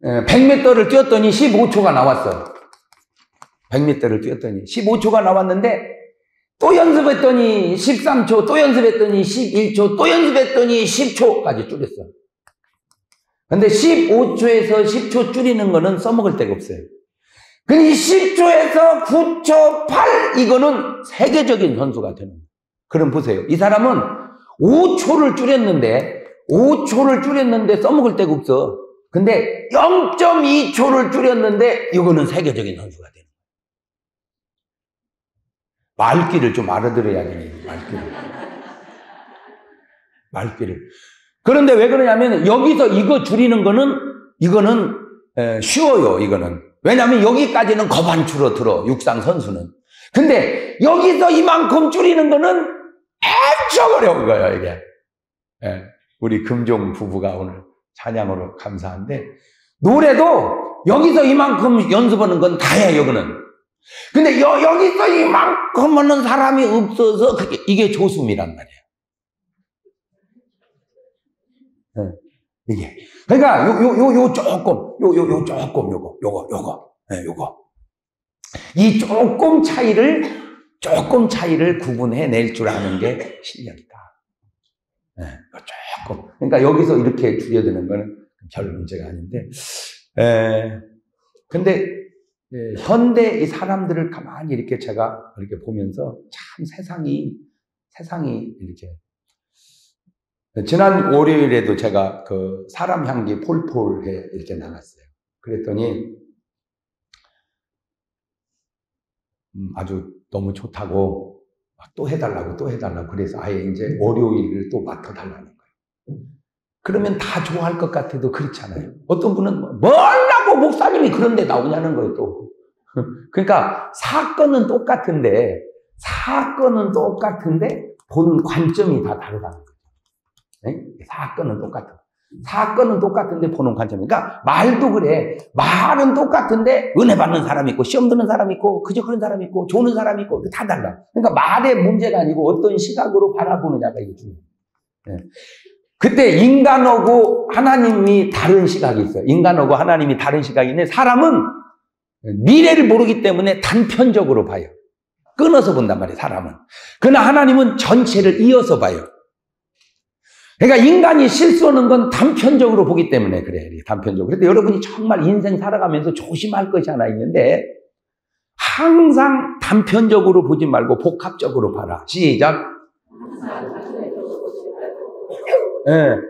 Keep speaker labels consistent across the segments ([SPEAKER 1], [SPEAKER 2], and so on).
[SPEAKER 1] 100m를 뛰었더니 15초가 나왔어. 100m를 뛰었더니 15초가 나왔는데 또 연습했더니 13초, 또 연습했더니 11초, 또 연습했더니 10초까지 줄였어. 근데 15초에서 10초 줄이는 거는 써먹을 데가 없어요. 근데 10초에서 9초 8 이거는 세계적인 선수가 되는 거예요. 그럼 보세요. 이 사람은 5초를 줄였는데 써먹을 데가 없어. 근데 0.2초를 줄였는데 이거는 세계적인 선수가 되는 거예요. 말귀를 좀 알아들어야 되니, 말귀를. 그런데 왜 그러냐면 여기서 이거 줄이는 거는 이거는 쉬워요. 이거는. 왜냐하면 여기까지는 거반추로 들어, 육상 선수는. 근데 여기서 이만큼 줄이는 거는 엄청 어려운 거예요, 이게. 우리 금종 부부가 오늘 찬양으로 감사한데, 노래도 여기서 이만큼 연습하는 건 다예요, 이거는. 근데 여기서 이만큼 하는 사람이 없어서 이게 조수미란 말이에요. 이게. 그러니까 요거. 이 조금 차이를 구분해 낼 줄 아는 게 실력이다. 조금. 그러니까 여기서 이렇게 줄여드는 거는 별 문제가 아닌데, 근데 현대 이 사람들을 가만히 이렇게 제가 이렇게 보면서 참 세상이 이렇게. 지난 월요일에도 제가 그 사람 향기 폴폴해 이렇게 나갔어요. 그랬더니 아주 너무 좋다고 또 해달라고 그래서 아예 이제 월요일을 또 맡아달라는 거예요. 그러면 다 좋아할 것 같아도 그렇잖아요. 어떤 분은 뭐라고 목사님이 그런 데 나오냐는 거예요, 또. 그러니까 사건은 똑같은데 보는 관점이 다 다르다는 거예요. 네? 사건은 똑같은데 보는 관점이. 그러니까 말도 그래. 말은 똑같은데 은혜 받는 사람이 있고 시험 드는 사람이 있고 그저 그런 사람이 있고 조는 사람이 있고 다 달라. 그러니까 말의 문제가 아니고 어떤 시각으로 바라보느냐가 이게 중요해요. 네. 그때 인간하고 하나님이 다른 시각이 있어요. 인간하고 하나님이 다른 시각이 있는데 사람은 미래를 모르기 때문에 단편적으로 봐요. 끊어서 본단 말이에요, 사람은. 그러나 하나님은 전체를 이어서 봐요. 그러니까 인간이 실수하는 건 단편적으로 보기 때문에 그래, 단편적으로. 그런데 여러분이 정말 인생 살아가면서 조심할 것이 하나 있는데 항상 단편적으로 보지 말고 복합적으로 봐라. 시작.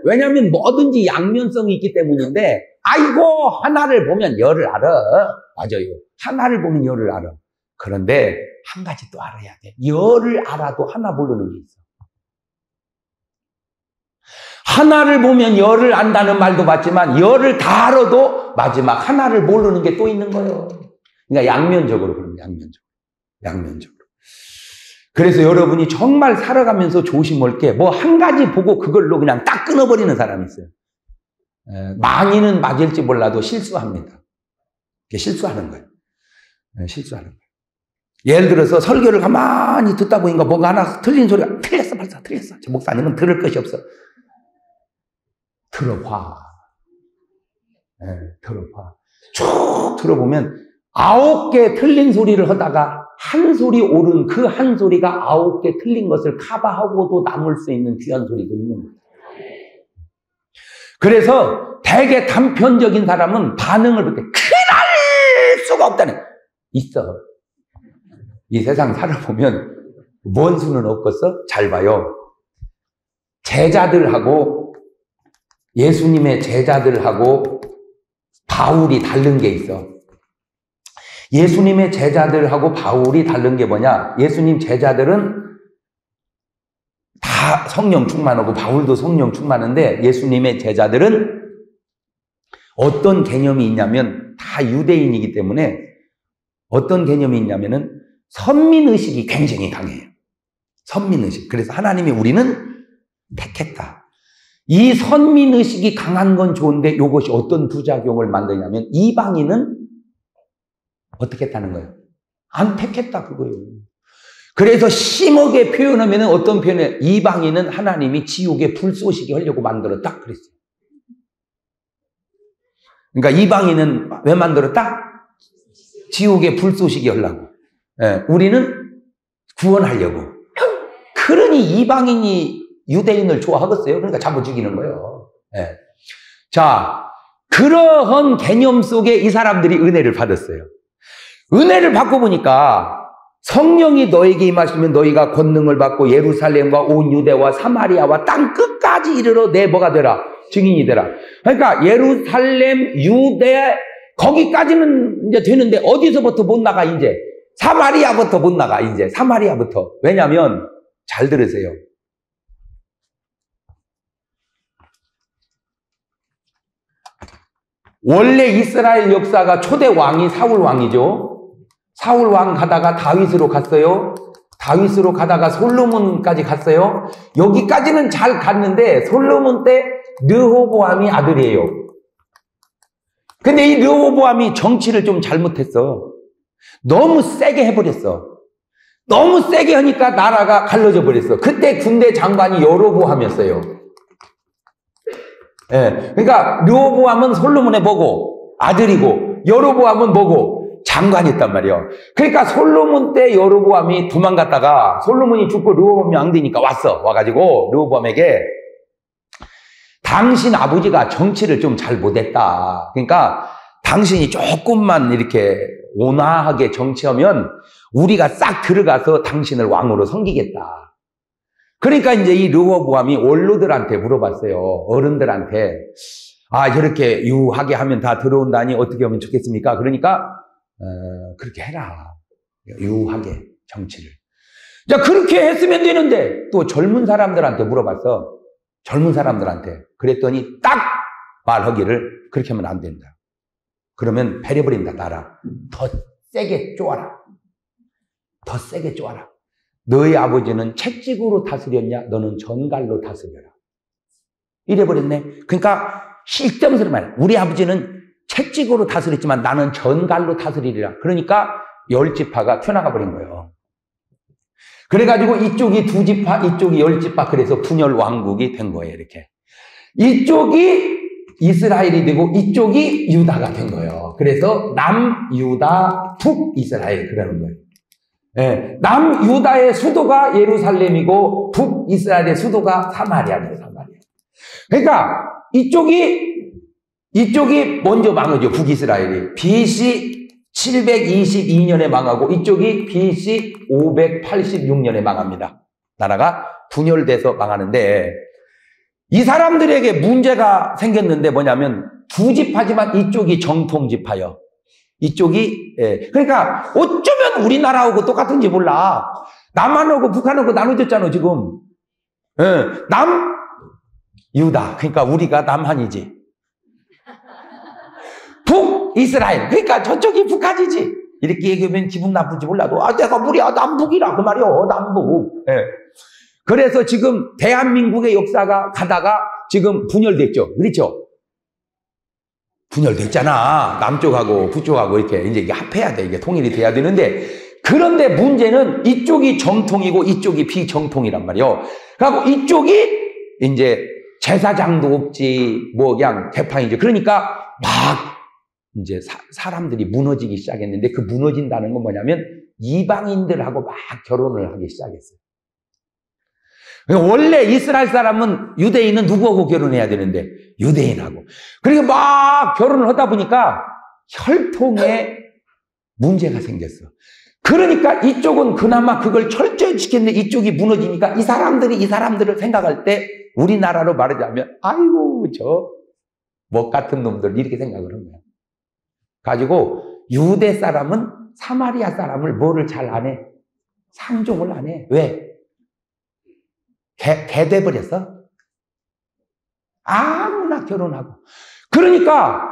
[SPEAKER 1] 왜냐하면 뭐든지 양면성이 있기 때문인데 아이고 하나를 보면 열을 알아. 맞아요. 하나를 보면 열을 알아. 그런데 한 가지 또 알아야 돼. 열을 알아도 하나 모르는 게 있어. 하나를 보면 열을 안다는 말도 맞지만 열을 다 알아도 마지막 하나를 모르는 게 또 있는 거예요. 그러니까 양면적으로 그런 거예요. 양면적으로. 그래서 여러분이 정말 살아가면서 조심할 게 뭐 한 가지 보고 그걸로 그냥 딱 끊어버리는 사람이 있어요. 많이는 맞을지 몰라도 실수합니다. 실수하는 거예요. 실수하는 거예요. 예를 들어서 설교를 가만히 듣다 보니까 뭔가 하나 틀린 소리가 틀렸어. 저 목사님은 들을 것이 없어. 들어봐. 들어봐. 쭉 들어보면 9개 틀린 소리를 하다가 한 소리 옳은 그 한 소리가 9개 틀린 것을 커버하고도 남을 수 있는 귀한 소리도 있는 거예요. 그래서 되게 단편적인 사람은 반응을 볼 때 큰일 수가 없다는 있어. 이 세상 살아보면 뭔 수는 없겠어? 잘 봐요. 예수님의 제자들하고 바울이 다른 게 있어. 예수님의 제자들하고 바울이 다른 게 뭐냐? 예수님 제자들은 다 성령 충만하고 바울도 성령 충만한데 예수님의 제자들은 어떤 개념이 있냐면 다 유대인이기 때문에 어떤 개념이 있냐면은 선민의식이 굉장히 강해요. 선민의식. 그래서 하나님이 우리는 택했다. 이 선민의식이 강한 건 좋은데 이것이 어떤 부작용을 만드냐면 이방인은 어떻게 했다는 거예요? 안 택했다 그거예요. 그래서 심하게 표현하면 어떤 표현이에요? 이방인은 하나님이 지옥에 불쏘시게 하려고 만들었다 그랬어요. 그러니까 이방인은 왜 만들었다? 지옥의 불쏘시개 하려고. 예, 우리는 구원하려고. 그러니 이방인이 유대인을 좋아하겠어요? 그러니까 잡아 죽이는 거예요. 예. 자, 그러한 개념 속에 이 사람들이 은혜를 받았어요. 은혜를 받고 보니까 성령이 너에게 임하시면 너희가 권능을 받고 예루살렘과 온 유대와 사마리아와 땅 끝까지 이르러 내 뭐가 되라? 증인이 되라. 그러니까 예루살렘, 유대 거기까지는 이제 되는데 어디서부터 못 나가 이제? 사마리아부터 못 나가 이제. 사마리아부터. 왜냐면 잘 들으세요. 원래 이스라엘 역사가 초대 왕이 사울 왕이죠. 사울 왕 가다가 다윗으로 갔어요. 다윗으로 가다가 솔로몬까지 갔어요. 여기까지는 잘 갔는데 솔로몬 때 르호보암이 아들이에요. 근데 이 르호보암이 정치를 좀 잘못했어. 너무 세게 해버렸어. 너무 세게 하니까 나라가 갈라져 버렸어. 그때 군대 장관이 여로보암이었어요. 예, 그러니까 르호보암은 솔로몬의 뭐고 아들이고 여로보암은 뭐고 장관이었단 말이에요. 그러니까 솔로몬 때 여로보암이 도망갔다가 솔로몬이 죽고 르호보암이 왕되니까 와가지고 르호보암에게 당신 아버지가 정치를 좀 잘 못했다. 그러니까 당신이 조금만 이렇게 온화하게 정치하면 우리가 싹 들어가서 당신을 왕으로 섬기겠다. 그러니까 이제 이 르호보암이 원로들한테 물어봤어요. 어른들한테. 아, 저렇게 유하게 하면 다 들어온다니 어떻게 하면 좋겠습니까? 그러니까 그렇게 해라. 유하게 정치를. 자, 그렇게 했으면 되는데 또 젊은 사람들한테 물어봤어. 젊은 사람들한테. 그랬더니 딱 말하기를 그렇게 하면 안 된다. 그러면 배려버린다, 나라. 더 세게 쪼아라. 더 세게 쪼아라. 너희 아버지는 채찍으로 다스렸냐? 너는 전갈로 다스려라. 이래버렸네. 그러니까 실점스러운 말. 우리 아버지는 채찍으로 다스렸지만 나는 전갈로 다스리리라. 그러니까 10지파가 튀어나가 버린 거예요. 그래가지고 이쪽이 2지파, 이쪽이 10지파, 그래서 분열 왕국이 된 거예요, 이렇게. 이쪽이 이스라엘이 되고 이쪽이 유다가 된 거예요. 그래서 남유다, 북이스라엘 그러는 거예요. 예, 남유다의 수도가 예루살렘이고 북이스라엘의 수도가 사마리아입니다. 사마리아. 그러니까 이쪽이 먼저 망하죠. 북이스라엘이. BC 722년에 망하고 이쪽이 BC 586년에 망합니다. 나라가 분열돼서 망하는데 이 사람들에게 문제가 생겼는데 뭐냐면 2지파지만 이쪽이 정통지파요. 이쪽이 그러니까 어쩌면 우리나라하고 똑같은지 몰라. 남한하고 북한하고 나눠졌잖아 지금. 남유다. 그러니까 우리가 남한이지. 북이스라엘. 그러니까 저쪽이 북한이지. 이렇게 얘기하면 기분 나쁠지 몰라도 내가 우리야 남북이라 그 말이요. 남북. 그래서 지금 대한민국의 역사가 가다가 지금 분열됐죠. 그렇죠? 분열됐잖아. 남쪽하고 북쪽하고 이렇게 이제 합해야 돼. 이게 통일이 돼야 되는데 그런데 문제는 이쪽이 정통이고 이쪽이 비정통이란 말이요. 그리고 이쪽이 이제 제사장도 없지 뭐 그냥 대파이죠. 그러니까 막 이제 사람들이 무너지기 시작했는데 그 무너진다는 건 뭐냐면 이방인들하고 막 결혼을 하기 시작했어요. 원래 이스라엘 사람은 유대인은 누구하고 결혼해야 되는데 유대인하고. 그리고 막 결혼을 하다 보니까 혈통에 문제가 생겼어. 그러니까 이쪽은 그나마 그걸 철저히 지켰는데 이쪽이 무너지니까 이 사람들을 생각할 때 우리나라로 말하자면 아이고 저 뭐 같은 놈들 이렇게 생각을 하는 거야. 가지고 유대 사람은 사마리아 사람을 뭐를 잘 안 해? 상종을 안 해. 왜? 개 돼버렸어? 아무나 결혼하고. 그러니까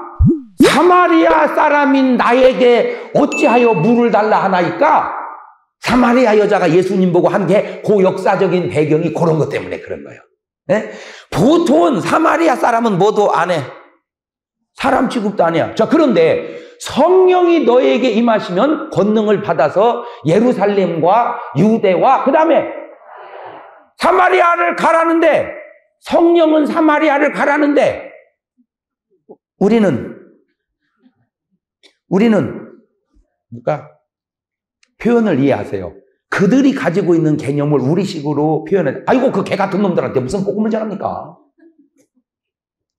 [SPEAKER 1] 사마리아 사람인 나에게 어찌하여 물을 달라 하나이까? 사마리아 여자가 예수님 보고 한 게 그 역사적인 배경이 그런 것 때문에 그런 거예요. 네? 보통은 사마리아 사람은 뭐도 안 해. 사람 취급도 안 해요. 자, 그런데 성령이 너에게 임하시면 권능을 받아서 예루살렘과 유대와 그 다음에 사마리아를 가라는데 성령은 사마리아를 가라는데 우리는 우리는 그러니까 표현을 이해하세요. 그들이 가지고 있는 개념을 우리식으로 표현해. 아이고 그 개 같은 놈들한테 무슨 복음을 전합니까?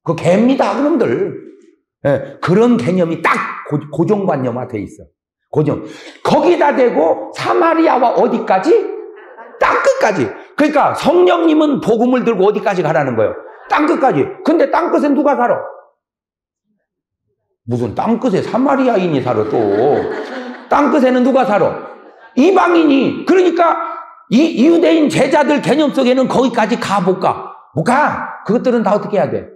[SPEAKER 1] 그 개입니다 그놈들. 예, 그런 개념이 딱 고정관념화 돼 있어. 고정. 거기다 대고 사마리아와 어디까지? 땅끝까지. 그러니까 성령님은 복음을 들고 어디까지 가라는 거예요? 땅끝까지. 근데 땅끝에 누가 살아? 무슨 땅끝에 사마리아인이 살아 또. 땅끝에는 누가 살아? 이방인이. 그러니까 이 유대인 제자들 개념 속에는 거기까지 가 못 가. 못 가. 그것들은 다 어떻게 해야 돼?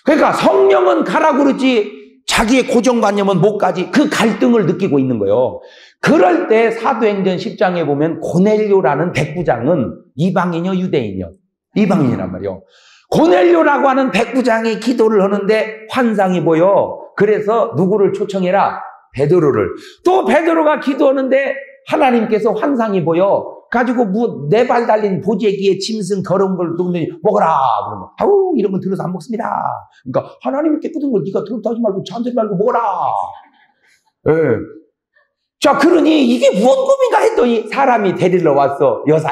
[SPEAKER 1] 그러니까 성령은 가라고 그러지 자기의 고정관념은 못 가지. 그 갈등을 느끼고 있는 거예요. 그럴 때 사도행전 10장에 보면 고넬료라는 백부장은 이방인이요 유대인이요? 이방인이란 말이에요. 고넬료라고 하는 백부장이 기도를 하는데 환상이 보여. 그래서 누구를 초청해라? 베드로를. 또 베드로가 기도하는데 하나님께서 환상이 보여. 가지고 뭐 네 발 달린 보재기에 짐승 더러운 걸 누구니 먹어라. 그러면 아우 이런 건 들어서 안 먹습니다. 그러니까 하나님이 깨끗한 걸 네가 들어하지 말고 잔소리 말고 먹어라. 예. 자 그러니 이게 무언 꿈인가 했더니 사람이 데리러 왔어. 여사.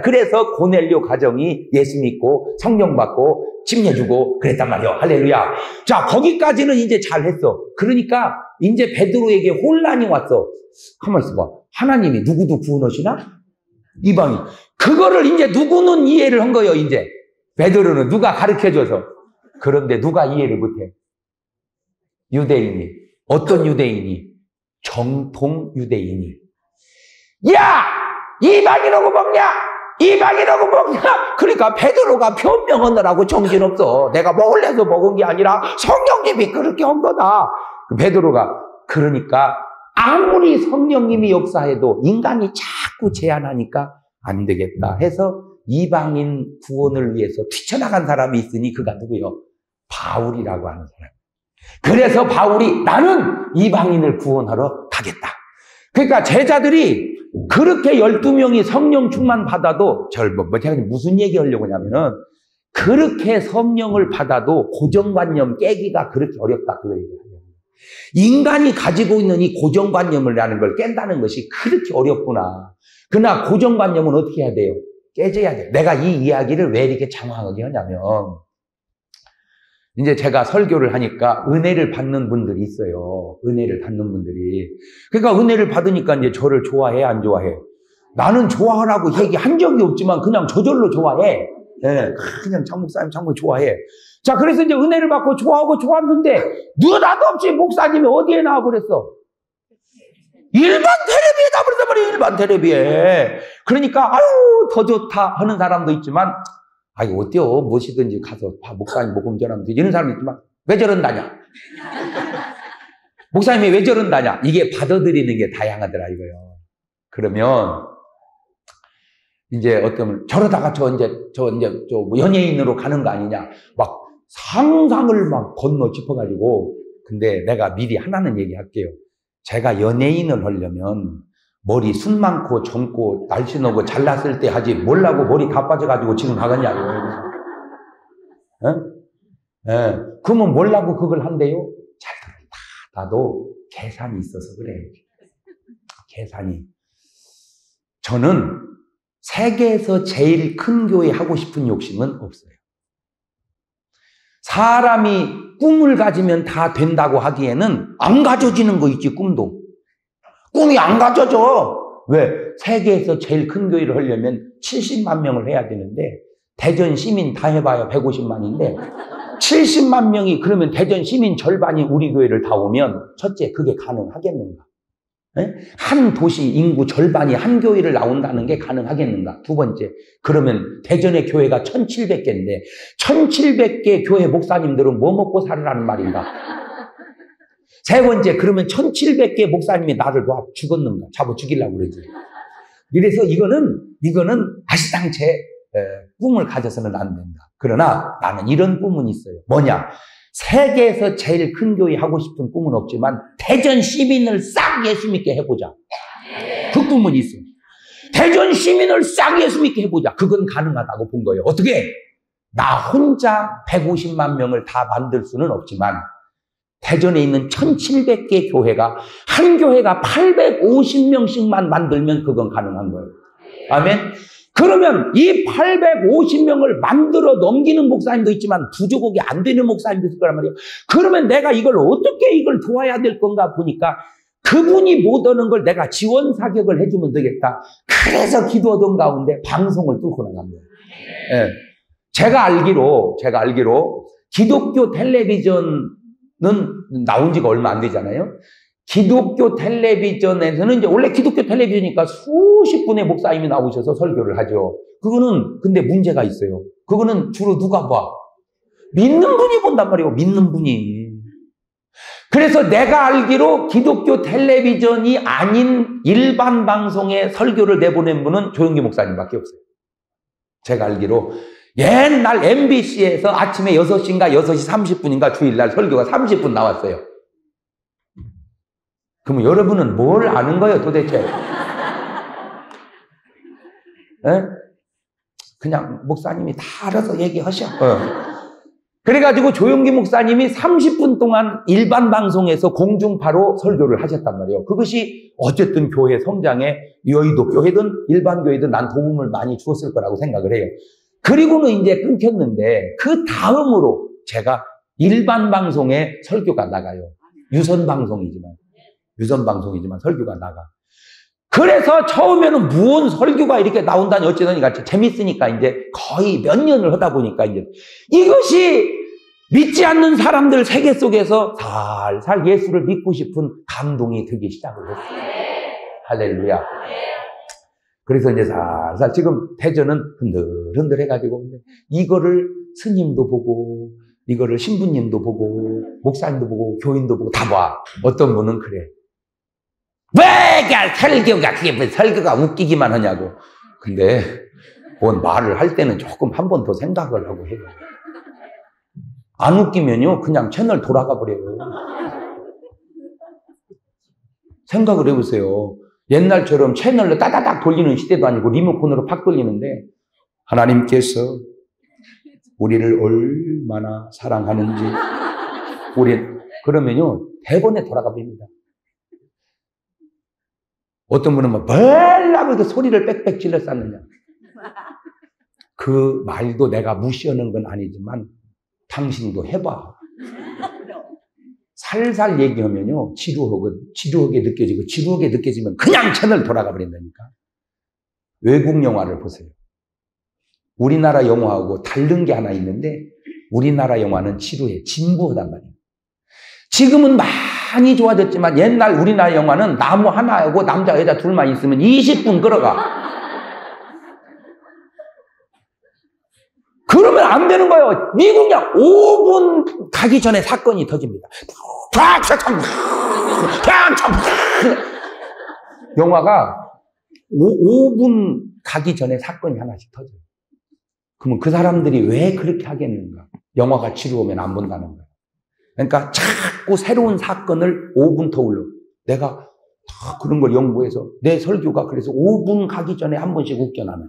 [SPEAKER 1] 그래서 고넬료 가정이 예수 믿고 성령 받고 침례주고 그랬단 말이야. 할렐루야. 자 거기까지는 이제 잘했어. 그러니까 이제 베드로에게 혼란이 왔어. 가만히 있어봐. 하나님이 누구도 구원하시나? 이방인. 그거를 이제 누구는 이해를 한 거예요, 이제. 베드로는 누가 가르쳐줘서. 그런데 누가 이해를 못해? 유대인이. 어떤 유대인이? 정통 유대인이. 야! 이방인하고 먹냐? 이방인하고 먹냐? 그러니까 베드로가 변명하느라고 정신없어. 내가 먹으려서 먹은 게 아니라 성령님이 그렇게 한 거다. 베드로가 그러니까 아무리 성령님이 역사해도 인간이 자꾸 제한하니까 안 되겠다 해서 이방인 구원을 위해서 뛰쳐나간 사람이 있으니 그가 누구요? 바울이라고 하는 사람. 그래서 바울이 나는 이방인을 구원하러 가겠다. 그러니까 제자들이 그렇게 12명이 성령 충만 받아도 제가 무슨 얘기 하려고 하냐면은 그렇게 성령을 받아도 고정관념 깨기가 그렇게 어렵다 그 얘기예요. 인간이 가지고 있는 이 고정관념이라는 걸 깬다는 것이 그렇게 어렵구나. 그러나 고정관념은 어떻게 해야 돼요? 깨져야 돼요. 내가 이 이야기를 왜 이렇게 장황하게 하냐면 이제 제가 설교를 하니까 은혜를 받는 분들이 있어요. 은혜를 받는 분들이. 그러니까 은혜를 받으니까 이제 저를 좋아해, 안 좋아해? 나는 좋아하라고 얘기한 적이 없지만 그냥 저절로 좋아해. 예, 그냥 장 목사님 장 좋아해. 자, 그래서 이제 은혜를 받고 좋아하고 좋았는데 느닷없이 없이 목사님이 어디에 나와버렸어? 일반 텔레비에 나와버렸어. 일반 텔레비에. 그러니까 아유 더 좋다 하는 사람도 있지만 아이 어때요? 무엇이든지 가서 목사님 복음 전하면 되지. 이런 사람도 있지만 왜 저런다냐? 목사님이 왜 저런다냐? 이게 받아들이는 게 다양하더라 이거요. 그러면 이제 어떤 저러다가 저 연예인으로 가는 거 아니냐? 막 상상을 막 건너 짚어가지고. 근데 내가 미리 하나는 얘기할게요. 제가 연예인을 하려면 머리 순 많고 젊고 날씬하고 잘났을 때 하지 뭘라고 머리 다 빠져가지고 지금 가겠냐고. 예? 그러면 뭘라고 그걸 한대요? 잘 들어. 나도 계산이 있어서 그래. 계산이. 저는 세계에서 제일 큰 교회 하고 싶은 욕심은 없어요. 사람이 꿈을 가지면 다 된다고 하기에는 안 가져지는 거 있지, 꿈도. 꿈이 안 가져져. 왜? 세계에서 제일 큰 교회를 하려면 70만 명을 해야 되는데 대전 시민 다 해봐야 150만인데 70만 명이 그러면 대전 시민 절반이 우리 교회를 다 오면 첫째, 그게 가능하겠는가? 네? 한 도시 인구 절반이 한 교회를 나온다는 게 가능하겠는가? 두 번째, 그러면 대전의 교회가 1700개인데 1700개 교회 목사님들은 뭐 먹고 살으라는 말인가? 세 번째, 그러면 1700개 목사님이 나를 봐 죽었는가? 잡아 죽이려고 그러지. 그래서 이거는 아시당체 꿈을 가져서는 안 된다. 그러나 나는 이런 꿈은 있어요. 뭐냐? 세계에서 제일 큰 교회 하고 싶은 꿈은 없지만 대전 시민을 싹 예수 믿게 해보자. 그 꿈은 있어. 대전 시민을 싹 예수 믿게 해보자. 그건 가능하다고 본 거예요. 어떻게? 나 혼자 150만 명을 다 만들 수는 없지만 대전에 있는 1700개 교회가 한 교회가 850명씩만 만들면 그건 가능한 거예요. 아멘. 그러면 이 850명을 만들어 넘기는 목사님도 있지만 부족하게 안 되는 목사님도 있을 거란 말이에요. 그러면 내가 이걸 어떻게 이걸 도와야 될 건가 보니까 그분이 못 오는 걸 내가 지원 사격을 해주면 되겠다. 그래서 기도하던 가운데 방송을 뚫고 나간 거예요. 예. 제가 알기로 기독교 텔레비전은 나온 지가 얼마 안 되잖아요. 기독교 텔레비전에서는 이제 원래 기독교 텔레비전이니까 수십 분의 목사님이 나오셔서 설교를 하죠. 그거는 근데 문제가 있어요. 그거는 주로 누가 봐? 믿는 분이 본단 말이에요. 믿는 분이. 그래서 내가 알기로 기독교 텔레비전이 아닌 일반 방송에 설교를 내보낸 분은 조영기 목사님밖에 없어요. 제가 알기로 옛날 MBC에서 아침에 6시인가 6시 30분인가 주일날 설교가 30분 나왔어요. 그럼 여러분은 뭘 아는 거예요 도대체? 에? 그냥 목사님이 다 알아서 얘기하셔. 그래가지고 조영기 목사님이 30분 동안 일반 방송에서 공중파로 설교를 하셨단 말이에요. 그것이 어쨌든 교회 성장에 여의도 교회든 일반 교회든 난 도움을 많이 주었을 거라고 생각을 해요. 그리고는 이제 끊겼는데 그 다음으로 제가 일반 방송에 설교가 나가요. 유선 방송이지만 설교가 나가. 그래서 처음에는 무언 설교가 이렇게 나온다니 어쩌더니 같이 재밌으니까 이제 거의 몇 년을 하다 보니까 이제 이것이 믿지 않는 사람들 세계 속에서 살살 예수를 믿고 싶은 감동이 되기 시작을 했어요. 할렐루야. 그래서 이제 살살 지금 대전은 흔들흔들 해가지고 이거를 스님도 보고 이거를 신부님도 보고 목사님도 보고 교인도 보고 다 봐. 어떤 분은 그래. 왜 설교가 그게 설교가 웃기기만 하냐고. 근데 뭔 말을 할 때는 조금 한 번 더 생각을 하고 해요. 안 웃기면요 그냥 채널 돌아가 버려요. 생각을 해보세요. 옛날처럼 채널로 따다닥 돌리는 시대도 아니고 리모컨으로 팍 돌리는데 하나님께서 우리를 얼마나 사랑하는지 그러면요 대본에 돌아가 버립니다. 어떤 분은 뭐 뭐라고 이렇게 소리를 빽빽 질러 쌌느냐. 그 말도 내가 무시하는 건 아니지만 당신도 해봐. 살살 얘기하면요 지루하게 느껴지고 지루하게 느껴지면 그냥 채널 돌아가 버린다니까. 외국 영화를 보세요. 우리나라 영화하고 다른 게 하나 있는데 우리나라 영화는 지루해. 진부하단 말이에요. 지금은 많이 좋아졌지만 옛날 우리나라 영화는 나무 하나하고 남자 여자 둘만 있으면 20분 끌어가. 그러면 안 되는 거예요. 미국 영화 5분 가기 전에 사건이 터집니다. 영화가 5분 가기 전에 사건이 하나씩 터져요. 그러면 그 사람들이 왜 그렇게 하겠는가? 영화가 지루하면 안 본다는 거예요. 그러니까 자꾸 새로운 사건을 5분 더 올려. 내가 다 그런 걸 연구해서 내 설교가 그래서 5분 가기 전에 한 번씩 웃겨나는.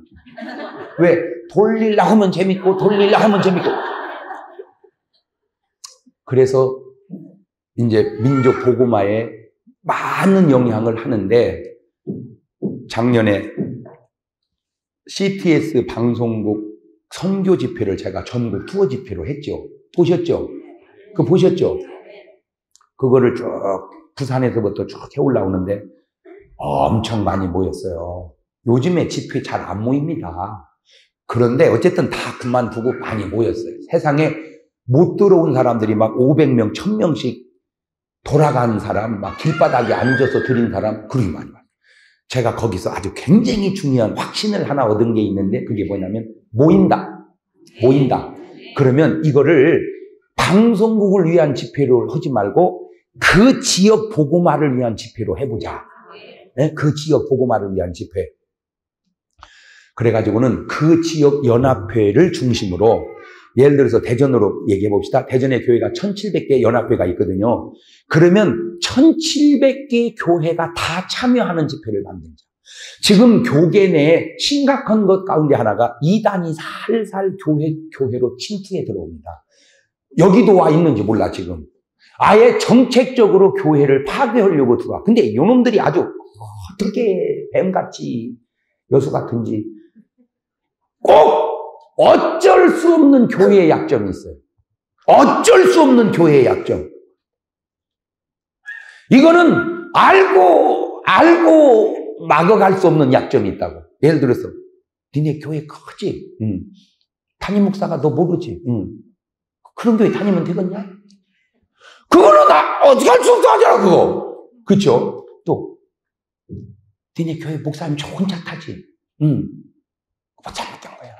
[SPEAKER 1] 왜? 돌리려 하면 재밌고 돌리려 하면 재밌고. 그래서 이제 민족 복음화에 많은 영향을 하는데 작년에 CTS 방송국 선교 집회를 제가 전국 투어 집회로 했죠. 보셨죠? 그거 보셨죠? 그거를 쭉 부산에서부터 쭉 해 올라오는데 엄청 많이 모였어요. 요즘에 집회 잘 안 모입니다. 그런데 어쨌든 다 그만두고 많이 모였어요. 세상에 못 들어온 사람들이 막 500명, 1000명씩 돌아간 사람, 막 길바닥에 앉아서 드린 사람, 그렇게 많이 와요. 제가 거기서 아주 굉장히 중요한 확신을 하나 얻은 게 있는데 그게 뭐냐면 모인다. 그러면 이거를 방송국을 위한 집회로 하지 말고 그 지역 복음화를 위한 집회로 해보자. 네? 그 지역 복음화를 위한 집회. 그래가지고는 그 지역 연합회를 중심으로 예를 들어서 대전으로 얘기해 봅시다. 대전의 교회가 1700개 연합회가 있거든요. 그러면 1700개 교회가 다 참여하는 집회를 만들자. 지금 교계 내에 심각한 것 가운데 하나가 이단이 살살 교회로 침투해 들어옵니다. 여기도 와 있는지 몰라 지금. 아예 정책적으로 교회를 파괴하려고 들어와. 근데 이놈들이 아주 어떻게 뱀같이 여수 같은지 꼭 어쩔 수 없는 교회의 약점이 있어요. 어쩔 수 없는 교회의 약점. 이거는 알고 막아갈 수 없는 약점이 있다고. 예를 들어서 니네 교회 크지? 담임 목사가 너 모르지? 그런 교회 다니면 되겠냐? 그거는 어떻게 할 수 없어 하잖아, 그거. 그쵸? 또 니네 교회 목사님 좋은 차 타지? 그거 잘못된 거야.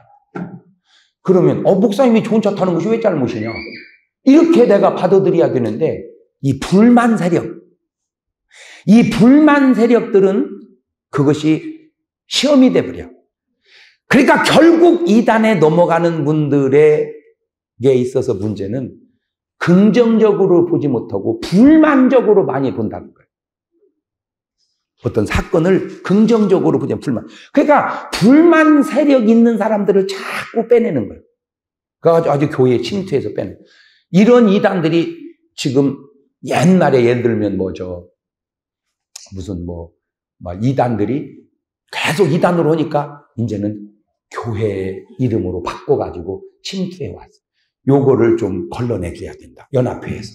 [SPEAKER 1] 그러면 목사님이 좋은 차 타는 것이 왜 잘못이냐? 이렇게 내가 받아들여야 되는데 이 불만 세력들은 그것이 시험이 돼버려. 그러니까 결국 이단에 넘어가는 분들에게 있어서 문제는 긍정적으로 보지 못하고 불만적으로 많이 본다는 거예요. 어떤 사건을 긍정적으로 보지 불만. 그러니까 불만 세력 있는 사람들을 자꾸 빼내는 거예요. 그래가지고 아주 교회에 침투해서 빼내는 거예요. 이런 이단들이 지금 옛날에 예를 들면 막 이단들이 계속 이단으로 오니까 이제는 교회 이름으로 바꿔가지고 침투해 왔어요. 요거를 좀 걸러내줘야 된다. 연합회에서.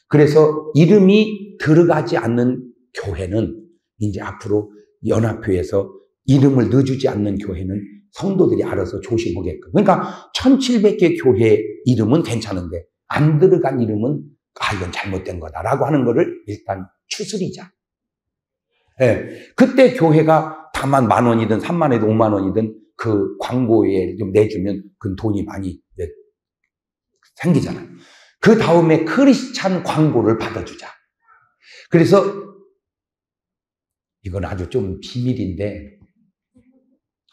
[SPEAKER 1] 그래서 이름이 들어가지 않는 교회는 이제 앞으로 연합회에서 이름을 넣어주지 않는 교회는 성도들이 알아서 조심하게끔. 그러니까 1700개 교회 이름은 괜찮은데 안 들어간 이름은 이건 잘못된 거다라고 하는 거를 일단 추스리자. 네. 그때 교회가 다만 10,000원이든 30,000원이든 50,000원이든 그 광고에 좀 내주면 그 돈이 많이 생기잖아요. 그 다음에 크리스찬 광고를 받아주자. 그래서 이건 아주 좀 비밀인데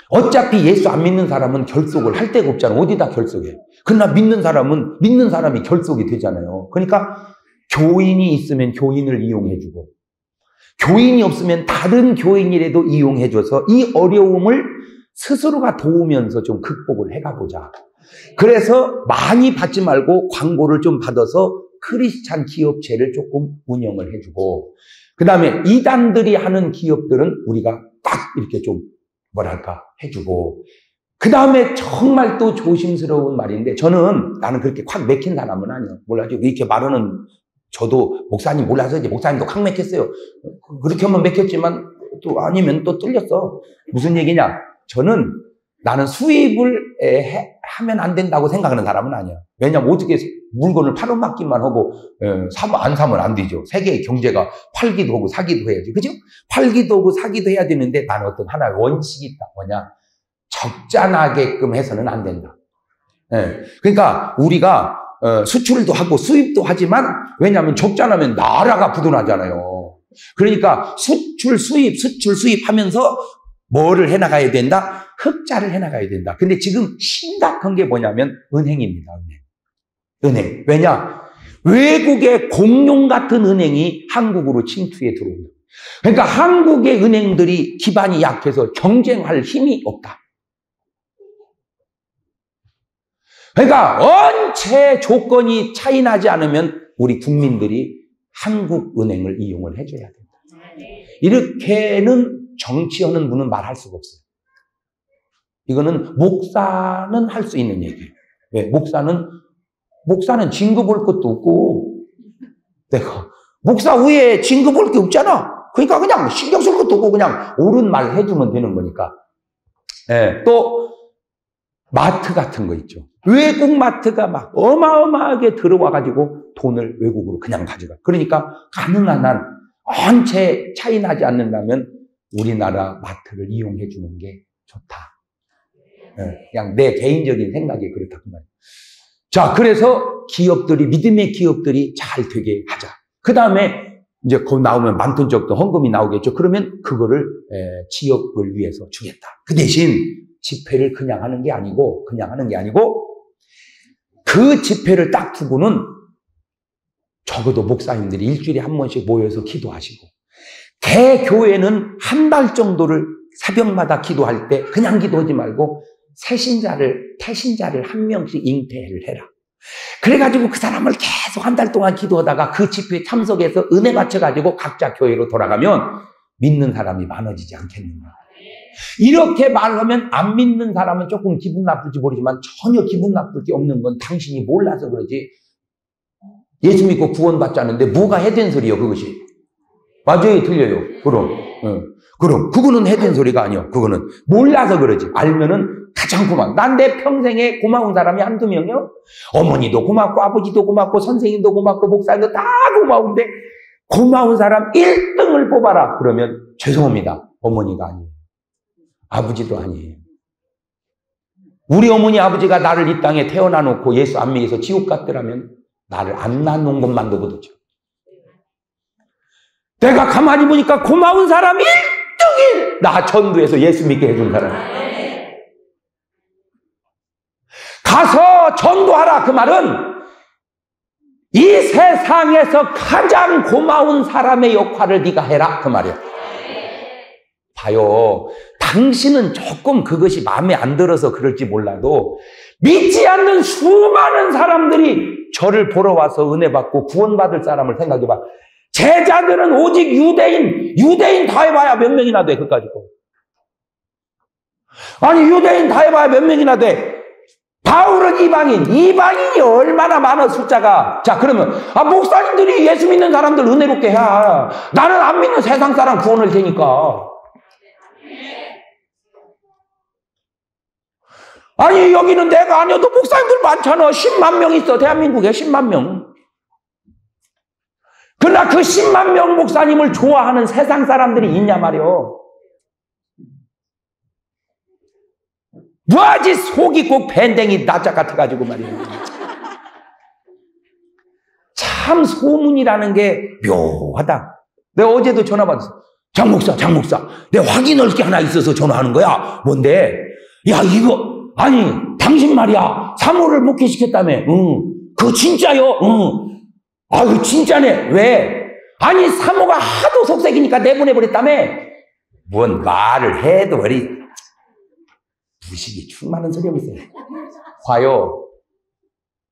[SPEAKER 1] 어차피 예수 안 믿는 사람은 결속을 할 데가 없잖아. 어디다 결속해. 그러나 믿는 사람은 믿는 사람이 결속이 되잖아요. 그러니까 교인이 있으면 교인을 이용해주고 교인이 없으면 다른 교인이라도 이용해줘서 이 어려움을 스스로가 도우면서 좀 극복을 해가보자. 그래서 많이 받지 말고 광고를 좀 받아서 크리스찬 기업체를 조금 운영을 해주고 그 다음에 이단들이 하는 기업들은 우리가 딱 이렇게 좀 해주고 그 다음에 정말 또 조심스러운 말인데 나는 그렇게 확 맥힌 사람은 아니에요. 몰라요. 이렇게 말하는 저도 목사님 몰라서 이제 목사님도 확 맥혔어요. 그렇게 하면 맥혔지만 또 아니면 또 뚫렸어. 무슨 얘기냐? 나는 수입을 하면 안 된다고 생각하는 사람은 아니야. 왜냐면 어떻게 물건을 팔아먹기만 하고 안 사면 안 되죠. 세계의 경제가 팔기도 하고 사기도 해야지. 그죠? 팔기도 하고 사기도 해야 되는데 나는 어떤 하나의 원칙이 있다. 뭐냐? 적잖하게끔 해서는 안 된다. 그러니까 우리가 수출도 하고 수입도 하지만 왜냐하면 적잖하면 나라가 부도나잖아요. 그러니까 수출 수입 하면서 뭐를 해나가야 된다? 흑자를 해나가야 된다. 근데 지금 심각한 게 뭐냐면 은행입니다. 은행. 왜냐? 외국의 공룡 같은 은행이 한국으로 침투해 들어온다. 그러니까 한국의 은행들이 기반이 약해서 경쟁할 힘이 없다. 그러니까 언체 조건이 차이 나지 않으면 우리 국민들이 한국 은행을 이용을 해줘야 된다. 이렇게는 정치하는 분은 말할 수가 없어요. 이거는 목사는 할 수 있는 얘기예요. 왜? 목사는 진급 볼 것도 없고, 내가 목사 위에 진급 볼 게 없잖아. 그러니까 그냥 신경 쓸 것도 없고 그냥 옳은 말 해주면 되는 거니까. 또 마트 같은 거 있죠. 외국 마트가 막 어마어마하게 들어와가지고 돈을 외국으로 그냥 가져가. 그러니까 가능한 한 언체 차이 나지 않는다면 우리나라 마트를 이용해 주는 게 좋다. 그냥 내 개인적인 생각이 그렇다 그 말이에요. 자, 그래서 믿음의 기업들이 잘 되게 하자. 그 다음에 이제 거기 나오면 많던 적도 헌금이 나오겠죠. 그러면 그거를 지역을 위해서 주겠다. 그 대신 집회를 그냥 하는 게 아니고 그 집회를 딱 두고는 적어도 목사님들이 일주일에 한 번씩 모여서 기도하시고 대교회는 한 달 정도를 새벽마다 기도할 때 그냥 기도하지 말고 태신자를 한 명씩 잉태를 해라. 그래가지고 그 사람을 계속 한 달 동안 기도하다가 그 집회에 참석해서 은혜 받쳐가지고 각자 교회로 돌아가면 믿는 사람이 많아지지 않겠는가. 이렇게 말하면 안 믿는 사람은 조금 기분 나쁠지 모르지만 전혀 기분 나쁠 게 없는 건 당신이 몰라서 그러지. 예수 믿고 구원받지 않는데 뭐가 해된 소리요, 그것이. 맞아요, 틀려요. 그럼 그거는 해된 소리가 아니요. 그거는 몰라서 그러지. 알면은 가장 고마워. 난 내 평생에 고마운 사람이 한두 명이요. 어머니도 고맙고 아버지도 고맙고 선생님도 고맙고 목사님도 다 고마운데 고마운 사람 1등을 뽑아라. 그러면 죄송합니다. 어머니가 아니에요. 아버지도 아니에요. 우리 어머니 아버지가 나를 이 땅에 태어나 놓고 예수 안 믿어서 지옥 갔더라면 나를 안 낳는 것만도 그렇죠. 내가 가만히 보니까 고마운 사람이 1등이 나 전도해서 예수 믿게 해준 사람. 가서 전도하라. 그 말은 이 세상에서 가장 고마운 사람의 역할을 네가 해라. 그 말이야. 봐요. 당신은 조금 그것이 마음에 안 들어서 그럴지 몰라도 믿지 않는 수많은 사람들이 저를 보러 와서 은혜 받고 구원받을 사람을 생각해봐. 제자들은 오직 유대인 다 해봐야 몇 명이나 돼, 그까짓 거. 아니, 유대인 다 해봐야 몇 명이나 돼. 바울은 이방인이 얼마나 많아, 숫자가. 자, 그러면, 목사님들이 예수 믿는 사람들 은혜롭게 해. 나는 안 믿는 세상 사람 구원할 테니까. 아니, 여기는 내가 아니어도 목사님들 많잖아. 10만 명 있어, 대한민국에 10만 명. 그러나 그 10만 명 목사님을 좋아하는 세상 사람들이 있냐 말이요. 뭐하지 속이 꼭 밴댕이 납작 같아가지고 말이에요. 참 소문이라는 게 묘하다. 내가 어제도 전화 받았어. 장 목사 내가 확인할 게 하나 있어서 전화하는 거야. 뭔데? 야, 이거 아니 당신 말이야 사모를 목회시켰다며. 그거 진짜요? 아유 진짜네. 왜? 아니 사모가 하도 속색이니까 내보내버렸다며. 뭔 말을 해도 어리 무식이 충만한 소리 하고 있어요. 봐요.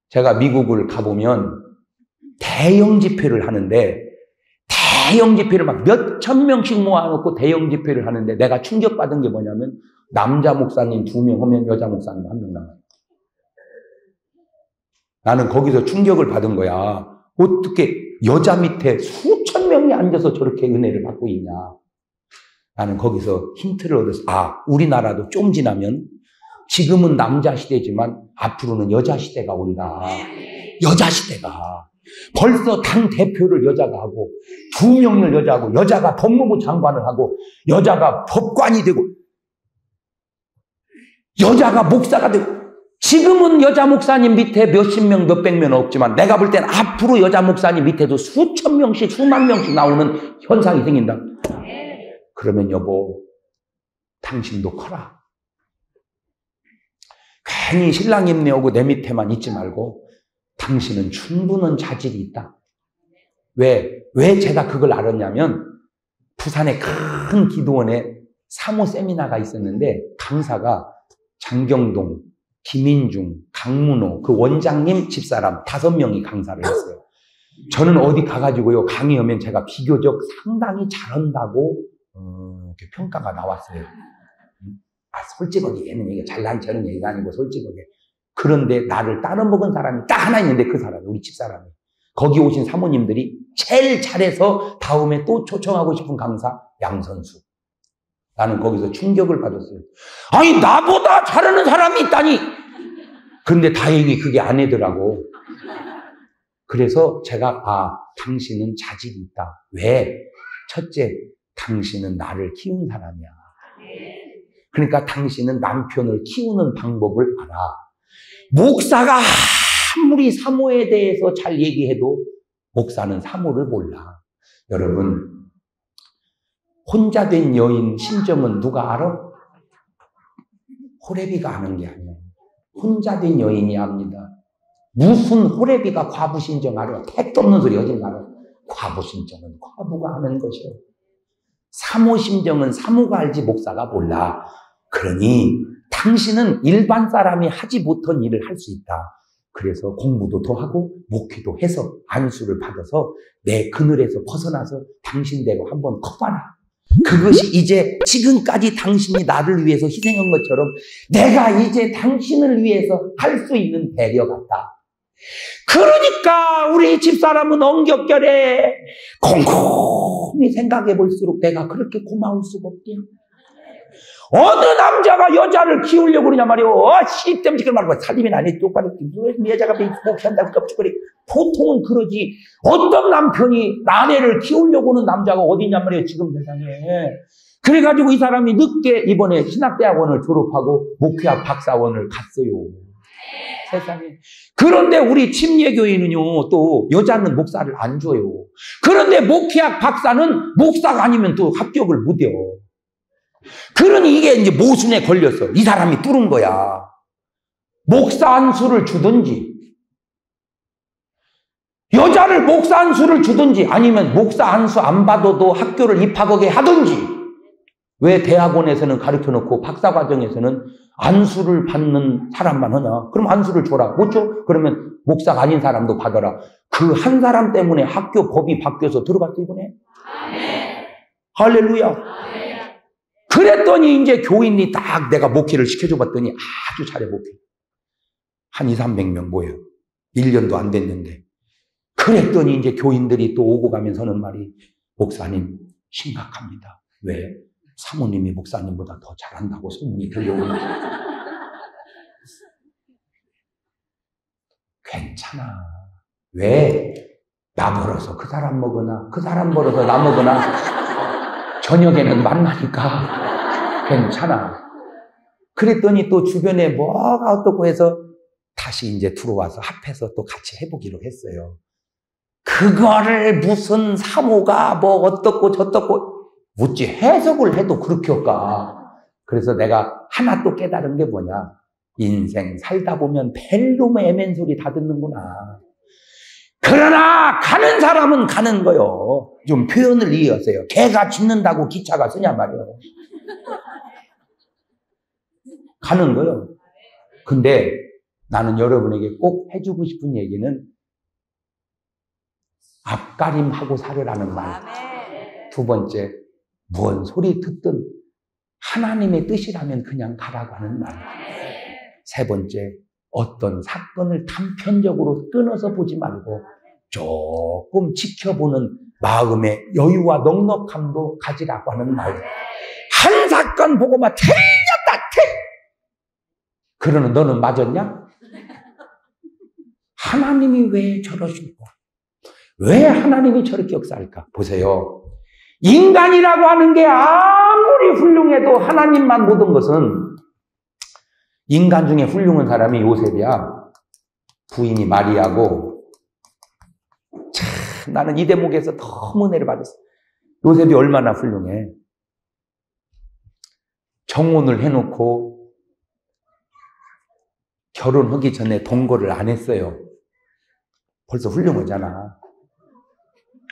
[SPEAKER 1] 제가 미국을 가보면 대형 집회를 하는데 대형 집회를 막 몇천 명씩 모아놓고 대형 집회를 하는데 내가 충격받은 게 뭐냐면 남자 목사님 2명 하면 여자 목사님 1명 나와요. 나는 거기서 충격을 받은 거야. 어떻게 여자 밑에 수천 명이 앉아서 저렇게 은혜를 받고 있냐. 나는 거기서 힌트를 얻었어. 우리나라도 좀 지나면 지금은 남자 시대지만 앞으로는 여자 시대가 온다. 여자 시대가. 벌써 당 대표를 여자가 하고 2명을 여자하고 여자가 법무부 장관을 하고 여자가 법관이 되고 여자가 목사가 되고 지금은 여자 목사님 밑에 몇십 명, 몇백 명 없지만 내가 볼 때는 앞으로 여자 목사님 밑에도 수천 명씩, 수만 명씩 나오는 현상이 생긴다. 그러면 여보, 당신도 커라. 괜히 신랑 입내오고 내 밑에만 있지 말고 당신은 충분한 자질이 있다. 왜 제가 그걸 알았냐면 부산의 큰 기도원에 사모 세미나가 있었는데 강사가 장경동, 김인중, 강문호 그 원장님 집사람 5명이 강사를 했어요. 저는 어디 가가지고요 강의하면 제가 비교적 상당히 잘한다고 이렇게 평가가 나왔어요. 솔직하게 얘는 얘기가 잘난 척하는 얘기가 아니고 솔직하게. 그런데 나를 따라먹은 사람이 딱 하나 있는데 그 사람이 우리 집사람이. 거기 오신 사모님들이 제일 잘해서 다음에 또 초청하고 싶은 강사 양선수. 나는 거기서 충격을 받았어요. 아니 나보다 잘하는 사람이 있다니. 근데 다행히 그게 아니더라고. 그래서 제가 당신은 자질이 있다. 왜? 첫째, 당신은 나를 키운 사람이야. 그러니까 당신은 남편을 키우는 방법을 알아. 목사가 아무리 사모에 대해서 잘 얘기해도 목사는 사모를 몰라. 여러분, 혼자 된 여인 심정은 누가 알아? 호레비가 아는 게 아니에요. 혼자 된 여인이 압니다. 무슨 호레비가 과부 심정 알아? 택도 없는 소리 어딘 알아? 과부 심정은 과부가 아는 것이에요. 사모 심정은 사모가 알지 목사가 몰라. 그러니 당신은 일반 사람이 하지 못한 일을 할 수 있다. 그래서 공부도 더 하고 목회도 해서 안수를 받아서 내 그늘에서 벗어나서 당신대로 한번 커봐라. 그것이 이제 지금까지 당신이 나를 위해서 희생한 것처럼 내가 이제 당신을 위해서 할 수 있는 배려 같다. 그러니까 우리 집사람은 엉겹결에 곰곰이 생각해 볼수록 내가 그렇게 고마울 수가 없대요. 어느 남자가 여자를 키우려고 그러냐 말이오. 시땜지글 말고 살림이 아니 똑바로 왜 여자가 목회한다고 껍죽거리. 보통은 그러지. 어떤 남편이 아내를 키우려고 하는 남자가 어디냐 말이에요. 지금 세상에. 그래가지고 이 사람이 늦게 이번에 신학대학원을 졸업하고 목회학 박사원을 갔어요. 세상에. 그런데 우리 침례교회는요, 또 여자는 목사를 안 줘요. 그런데 목회학 박사는 목사가 아니면 또 합격을 못해요. 그러니 이게 이제 모순에 걸렸어. 이 사람이 뚫은 거야. 목사 안수를 주든지, 여자를 목사 안수를 주든지, 아니면 목사 안수 안 받아도 학교를 입학하게 하든지. 왜 대학원에서는 가르쳐 놓고 박사과정에서는 안수를 받는 사람만 하냐? 그럼 안수를 줘라. 못 줘? 그러면 목사가 아닌 사람도 받아라. 그 한 사람 때문에 학교 법이 바뀌어서 들어갔어, 이번에. 할렐루야. 그랬더니 이제 교인이 딱 내가 목회를 시켜줘 봤더니 아주 잘해, 목회. 한 200~300명 모여요. 1년도 안 됐는데. 그랬더니 이제 교인들이 또 오고 가면서 하는 말이, 목사님 심각합니다. 왜? 사모님이 목사님보다 더 잘한다고 소문이 들려오는데. 괜찮아. 왜? 나 벌어서 그 사람 먹으나, 그 사람 벌어서 나 먹으나, 저녁에는 만나니까 괜찮아. 그랬더니 또 주변에 뭐가 어떻고 해서 다시 이제 들어와서 합해서 또 같이 해보기로 했어요. 그거를 무슨 사모가 뭐 어떻고 저떻고 묻지 해석을 해도 그렇게 할까. 그래서 내가 하나 또 깨달은 게 뭐냐. 인생 살다 보면 벨놈의 애맨 소리 다 듣는구나. 그러나 가는 사람은 가는 거요. 좀 표현을 이해하세요. 개가 짖는다고 기차가 쓰냐 말이에요. 가는 거요. 근데 나는 여러분에게 꼭 해주고 싶은 얘기는 앞가림하고 살으라는 말. 두 번째, 뭔 소리 듣든 하나님의 뜻이라면 그냥 가라고 하는 말. 세 번째, 어떤 사건을 단편적으로 끊어서 보지 말고 조금 지켜보는 마음의 여유와 넉넉함도 가지라고 하는 말. 한 사건 보고 막 틀렸다, 그러는 너는 맞았냐? 하나님이 왜 저러실까? 왜 하나님이 저렇게 역사할까? 보세요. 인간이라고 하는 게 아무리 훌륭해도 하나님만 모든 것은, 인간 중에 훌륭한 사람이 요셉이야. 부인이 마리아고. 참, 나는 이 대목에서 너무 은혜를 받았어. 요셉이 얼마나 훌륭해. 정혼을 해놓고 결혼하기 전에 동거를 안 했어요. 벌써 훌륭하잖아.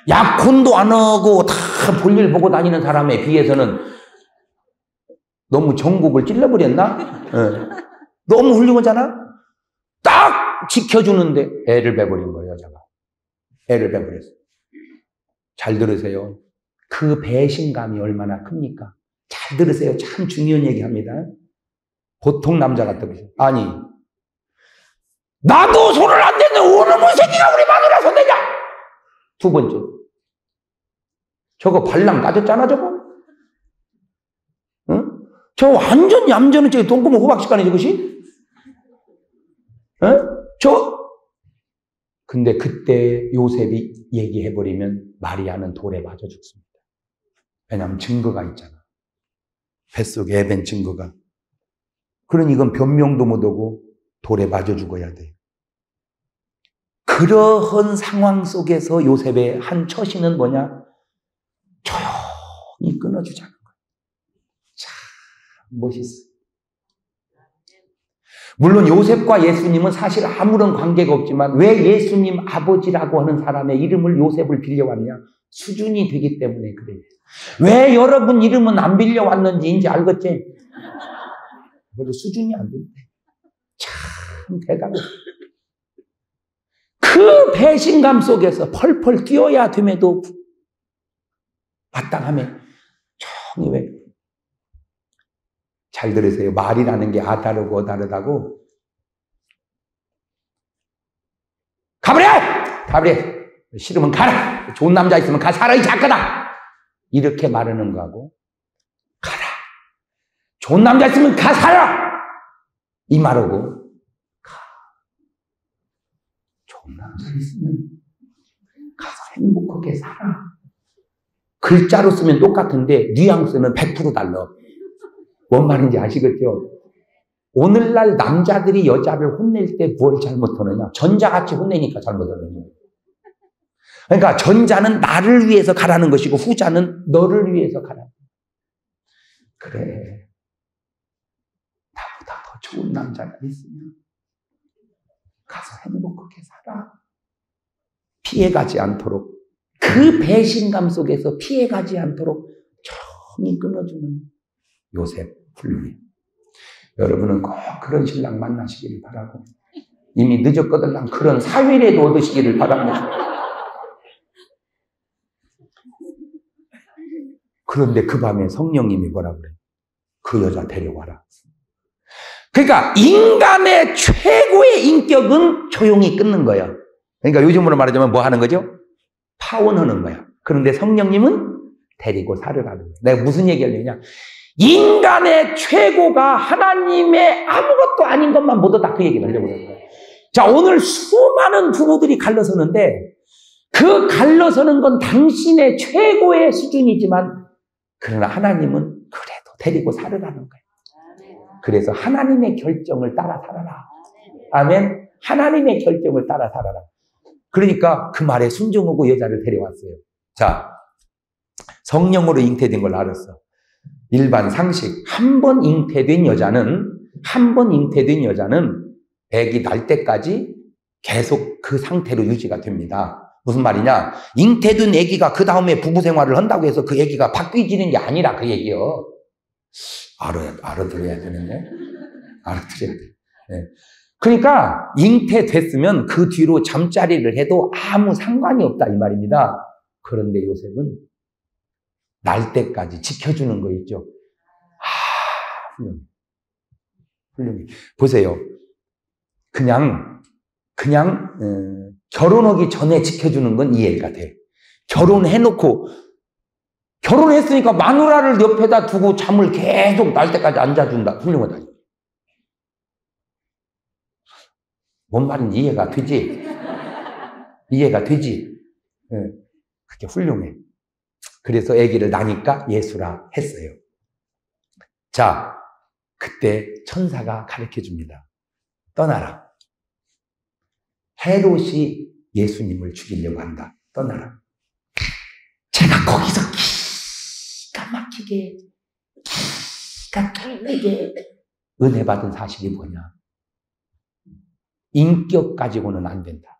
[SPEAKER 1] 약혼도 안 하고 다 볼일 보고 다니는 사람에 비해서는 너무 전국을 찔러버렸나? 네. 너무 훌륭하잖아? 딱 지켜주는데 애를 베버린 거예요, 여자가. 애를 베버렸어. 잘 들으세요. 그 배신감이 얼마나 큽니까? 잘 들으세요. 참 중요한 얘기 합니다. 보통 남자 같다고요. 아니, 나도 손을 안 대는 어느 새끼가 우리 마누라 손대냐? 두 번째, 저거 발랑 까졌잖아, 저거? 응? 저 완전 얌전한 저기 동구멍 호박식간이 저것이? 응? 근데 그때 요셉이 얘기해버리면 마리아는 돌에 맞아 죽습니다. 왜냐하면 증거가 있잖아. 뱃속에 애밴 증거가. 그러니 이건 변명도 못하고 돌에 맞아 죽어야 돼요. 그러한 상황 속에서 요셉의 한 처신은 뭐냐? 조용히 끊어주자는 거예요. 참 멋있어. 물론 요셉과 예수님은 사실 아무런 관계가 없지만 왜 예수님 아버지라고 하는 사람의 이름을 요셉을 빌려왔냐? 수준이 되기 때문에 그래요. 왜 여러분 이름은 안 빌려왔는지 이제 알겠지? 그래도 수준이 안 된대. 참 대단해. 그 배신감 속에서 펄펄 뛰어야 됨에도 마땅하며 조용히 왜? 잘 들으세요. 말이라는 게 다르고 어다르다고. 가버려! 가버려! 싫으면 가라! 좋은 남자 있으면 가 살아 이 작가다! 이렇게 말하는 거하고 가라! 좋은 남자 있으면 가 살아! 이 말하고 가. 좋은 남자 있으면 가서 행복하게 살아. 글자로 쓰면 똑같은데 뉘앙스는 100% 달라. 뭔 말인지 아시겠죠? 오늘날 남자들이 여자를 혼낼 때 뭘 잘못하느냐? 전자같이 혼내니까 잘못하는 거예요. 그러니까 전자는 나를 위해서 가라는 것이고 후자는 너를 위해서 가라. 그래. 나보다 더 좋은 남자가 있으면 가서 행복하게 살아. 피해가지 않도록 그 배신감 속에서 피해가지 않도록 조용히 끊어주는 요셉 훌륭해. 여러분은 꼭 그런 신랑 만나시기를 바라고 이미 늦었거들랑 그런 사위라도 얻으시기를 바랍니다. 그런데 그 밤에 성령님이 뭐라 그래요? 그 여자 데려와라. 그러니까 인간의 최고의 인격은 조용히 끊는 거예요. 그러니까 요즘으로 말하자면 뭐 하는 거죠? 파혼하는 거야. 그런데 성령님은 데리고 살으라는 거예요. 내가 무슨 얘기를 하느냐? 인간의 최고가 하나님의 아무것도 아닌 것만 못하다 그 얘기를 하려고 그러는 거예요. 자, 오늘 수많은 부부들이 갈라서는데 그 갈라서는 건 당신의 최고의 수준이지만 그러나 하나님은 그래도 데리고 살으라는 거예요. 그래서 하나님의 결정을 따라 살아라. 아멘. 하나님의 결정을 따라 살아라. 그러니까 그 말에 순종하고 여자를 데려왔어요. 자, 성령으로 잉태된 걸 알았어. 일반 상식. 한 번 잉태된 여자는 아기 날 때까지 계속 그 상태로 유지가 됩니다. 무슨 말이냐? 잉태된 아기가 그 다음에 부부 생활을 한다고 해서 그 아기가 바뀌지는 게 아니라 그 얘기요. 알아들어야 되는데. 알아들어야 돼. 네. 그러니까 잉태됐으면 그 뒤로 잠자리를 해도 아무 상관이 없다 이 말입니다. 그런데 요셉은 날 때까지 지켜주는 거 있죠. 훌륭해. 보세요. 그냥 결혼하기 전에 지켜주는 건 이해가 돼. 결혼했으니까 마누라를 옆에다 두고 잠을 계속 날 때까지 앉아준다. 훌륭하다. 뭔 말인지 이해가 되지? 이해가 되지? 네. 그게 훌륭해. 그래서 아기를 낳으니까 예수라 했어요. 자, 그때 천사가 가르쳐 줍니다. 떠나라. 헤롯이 예수님을 죽이려고 한다. 떠나라. 제가 거기서 기가 막히게 은혜 받은 사실이 뭐냐? 인격 가지고는 안 된다.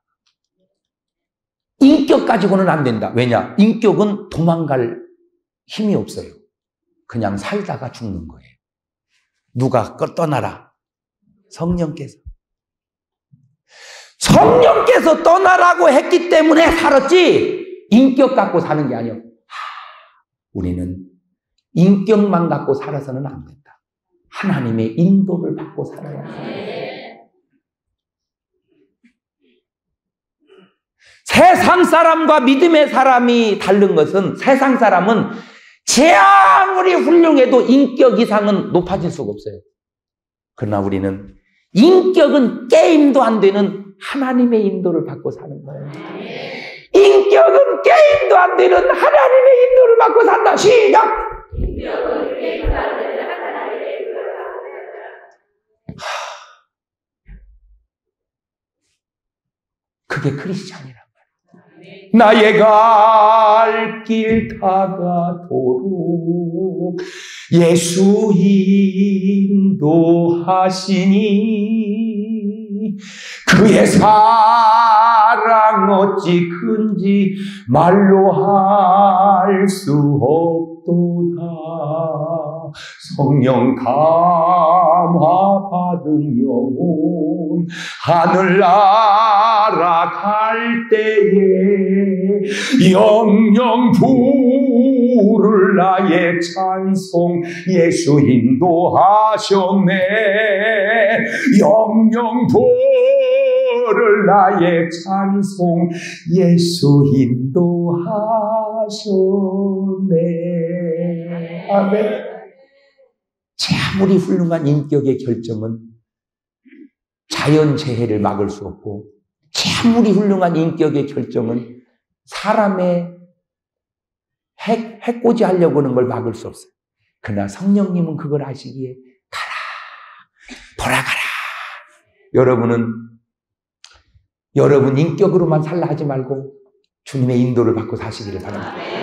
[SPEAKER 1] 인격 가지고는 안 된다. 왜냐? 인격은 도망갈 힘이 없어요. 그냥 살다가 죽는 거예요. 누가 떠나라? 성령께서 떠나라고 했기 때문에 살았지 인격 갖고 사는 게 아니에요. 우리는 인격만 갖고 살아서는 안 된다. 하나님의 인도를 받고 살아야 한다. 세상 사람과 믿음의 사람이 다른 것은 세상 사람은 제 아무리 훌륭해도 인격 이상은 높아질 수가 없어요. 그러나 우리는 인격은 게임도 안 되는 하나님의 인도를 받고 사는 거예요. 인격은 게임도 안 되는 하나님의 인도를 받고 산다. 시작! 인격은 게임도 안 되는 하나님의 인도를 받고 산다. 그게 크리스찬이란 말이에요. 나의 갈 길 다가도록 예수 인도하시니 그의 사랑 어찌 큰지 말로 할 수 없. 없도다. 성령 감화 받은 영혼 하늘나라 갈 때에 영영 부를 나의 찬송 예수 인도하셨네. 영영 부를 나의 찬송 예수 인도하셨네. 아멘. 아무리 훌륭한 인격의 결정은 자연재해를 막을 수 없고, 아무리 훌륭한 인격의 결정은 사람의 해코지 하려고 하는 걸 막을 수 없어요. 그러나 성령님은 그걸 아시기에 가라, 돌아가라. 여러분은 여러분 인격으로만 살라 하지 말고 주님의 인도를 받고 사시기를 바랍니다.